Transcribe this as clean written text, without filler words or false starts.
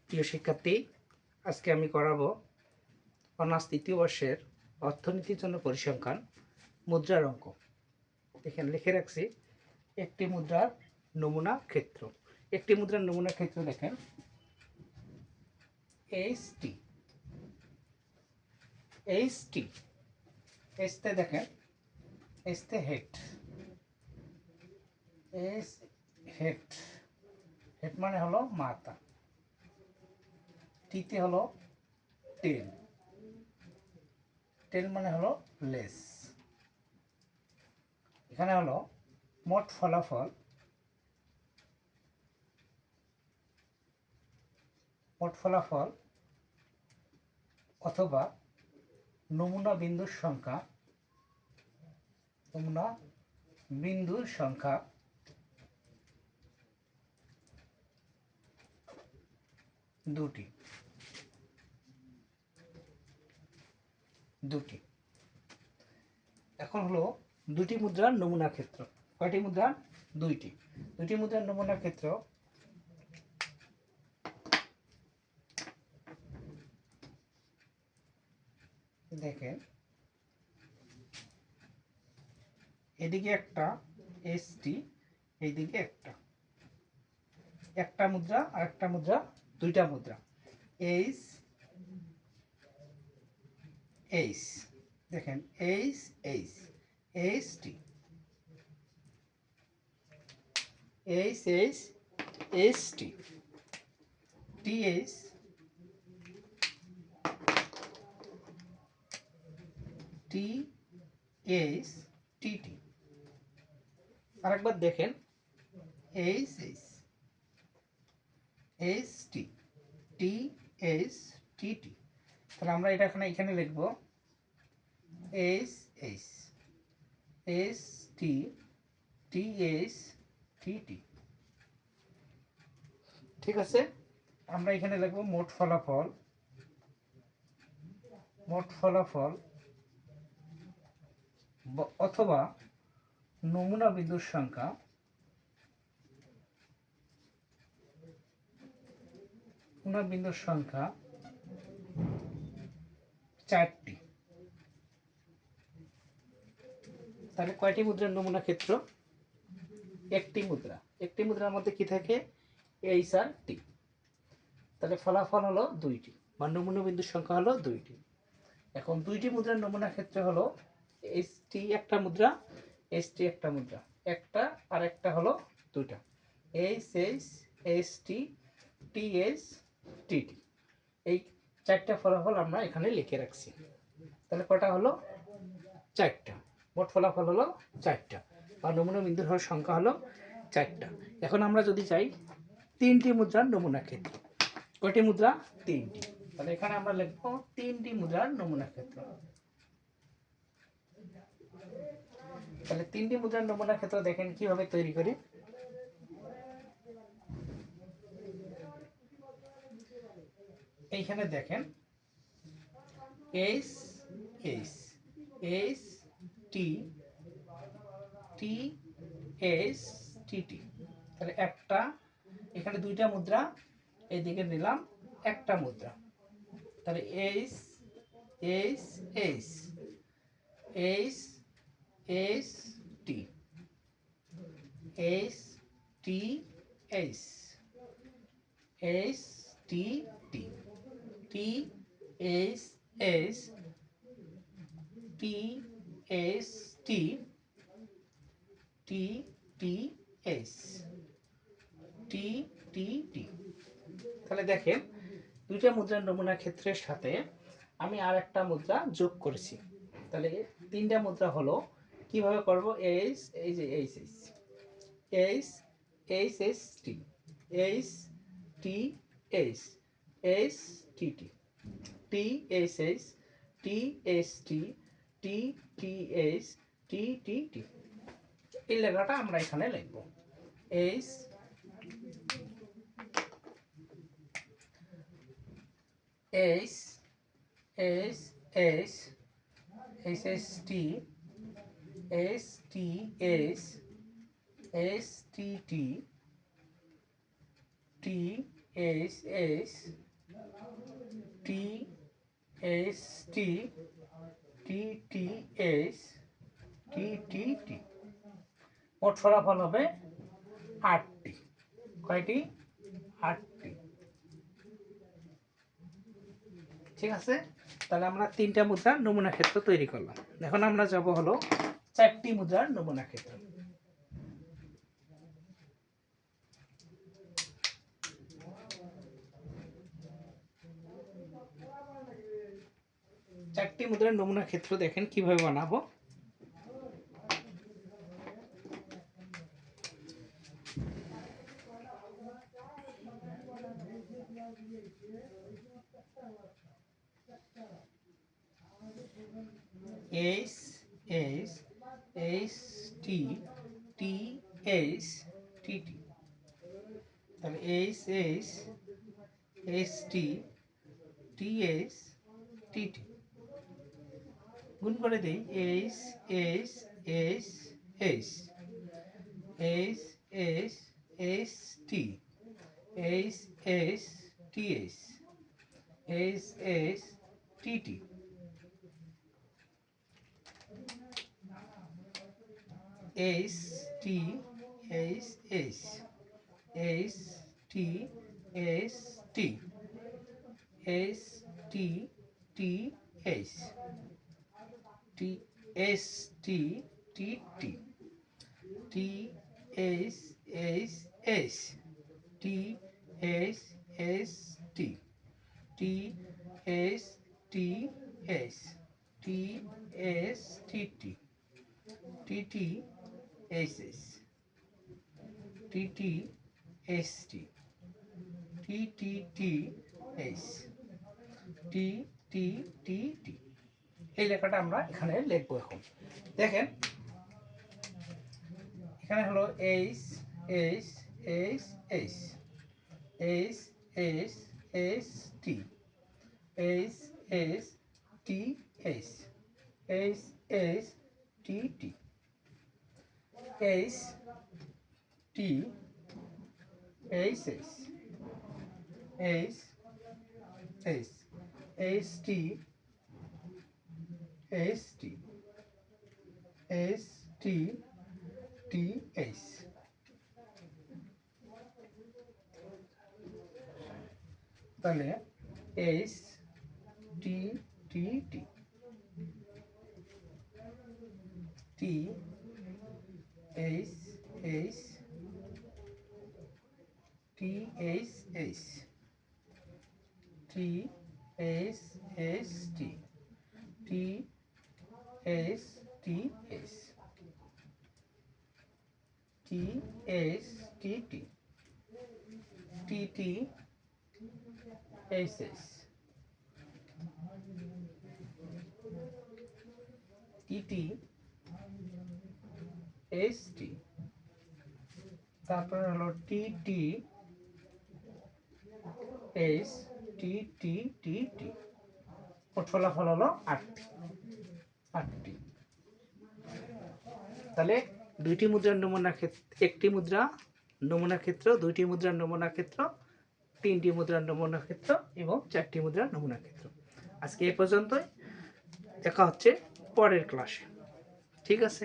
প্রিয় শিক্ষার্থী, আজকে আমি করাবো অনার্স তৃতীয় বর্ষের অর্থনীতির জন্য পরিসংখ্যান মুদ্রার অঙ্ক। এখানে লিখে রাখছি একটি মুদ্রার নমুনা ক্ষেত্র। একটি মুদ্রার নমুনা ক্ষেত্র দেখেন এইচটি। এসতে দেখেন এসতে হেড, এস হেড, হেড মানে হলো মাথা, টিতে হলো টেল, টেল মানে হলো লেস। এখানে হলো মোট ফলাফল, মোট ফলাফল অথবা নমুনা বিন্দুর সংখ্যা, নমুনা বিন্দুর সংখ্যা দুটি। এখন হলো দুটি মুদ্রার নমুনা ক্ষেত্র। কয়টি মুদ্রা? দুইটি। দুটি মুদ্রার নমুনা ক্ষেত্র দেখেন, এদিকে একটা এসটি, এইদিকে একটা, একটা মুদ্রা আর একটা মুদ্রা, দুইটা মুদ্রা এইচ এইচ। দেখেন H H, H T, H H, H T, T H, T H, T T. আরেকবার দেখেন H H, H T, T H, T T. তাহলে আমরা এটা এখানে লিখব H H, H T, T H, T T. ঠিক আছে, আমরা এখানে লিখব মোট ফলাফল, মোট ফলাফল অথবা নমুনা বিন্দুর সংখ্যা, নমুনা বিন্দুর সংখ্যা 4টি। তাহলে কয়টি মুদ্রার নমুনা ক্ষেত্র? একটি মুদ্রা। একটি মুদ্রার মধ্যে কি থাকে? এইচ আর টি। তাহলে ফলাফল হলো দুইটি, বা নমুনা বিন্দুর সংখ্যা হলো দুইটি। এখন দুইটি মুদ্রার নমুনা ক্ষেত্র হলো এইচ টি একটা মুদ্রা, এইচ টি একটা মুদ্রা, একটা আর একটা হলো দুইটা, H H, H T, T H, T T. এই চারটা ফলাফল আমরা এখানে লিখে রাখছি। তাহলে কটা হলো? চারটা। মোট ফলাফল হলো চারটা, আর নমুনা বিন্দুর হওয়ার সংখ্যা হলো চারটা। এখন আমরা যদি চাই তিনটি মুদ্রার নমুনা ক্ষেত্র। কয়টি মুদ্রা? তিনটি। তাহলে এখানে আমরা লিখবো তিনটি মুদ্রার নমুনা ক্ষেত্র। তাহলে তিনটি মুদ্রার নমুনা ক্ষেত্র দেখেন কিভাবে তৈরি করি। এইখানে দেখেন H H, H T, T H, T T. তাহলে একটা, এখানে দুইটা মুদ্রা, এইদিকে নিলাম একটা মুদ্রা। তাহলে H H H, H H T, H T H, H T T, T H H, T H T, T T H, T T T. তাহলে দেখেন দুইটা মুদ্রার নমুনা ক্ষেত্রের সাথে আমি আর একটা মুদ্রা যোগ করেছি। তাহলে তিনটা মুদ্রা হলো, কিভাবে করব? এইচ, এই যে H H, H H H T, H T H, H T T, T H H, T H T, T T H, T T T. এই লেখাটা আমরা এখানে লিখব H H H H, H H T, H T H, H T T, T S S T S T T T S T T T. মোট ফলাফল হবে 8টি। কয়টি? 8টি। ঠিক আছে, তাহলে আমরা 3টা মুদ্রার নমুনা ক্ষেত্র তৈরি করলাম। এখন আমরা যাব হলো 4টি মুদ্রার নমুনা ক্ষেত্র। চারটি মুদ্রার নমুনা ক্ষেত্র দেখেন কিভাবে বানাবো। S S S T T S T T. তাহলে S S S T T S T T. গুণ করে দেই S S S S S S S T S S T S S S T T. S T S S S T S T S T T S T S T T T T S S S T S S T T S T S T S T T T T S S T T S T T T T S T T T T. এই লেখাটা আমরা এখানে লিখবো। এখন দেখেন এখানে হলো H H H H H H H T H H T H H H T T H T H H H H H T H T H T T H. তাহলে H T T T T H H T H H T H H T T H T H T H T T T T H H T T H T. তারপরে হলো টি T H T T T T. মোট ফলাফল হলো 8টি। তাহলে দুইটি মুদ্রার নমুনা ক্ষেত্র, একটি মুদ্রা নমুনা ক্ষেত্র, দুইটি মুদ্রার নমুনা ক্ষেত্র, 3টি মুদ্রার নমুনা ক্ষেত্র এবং 4টি মুদ্রার নমুনা ক্ষেত্র। আজকে এই পর্যন্তই, দেখা হচ্ছে পরের ক্লাসে। ঠিক আছে।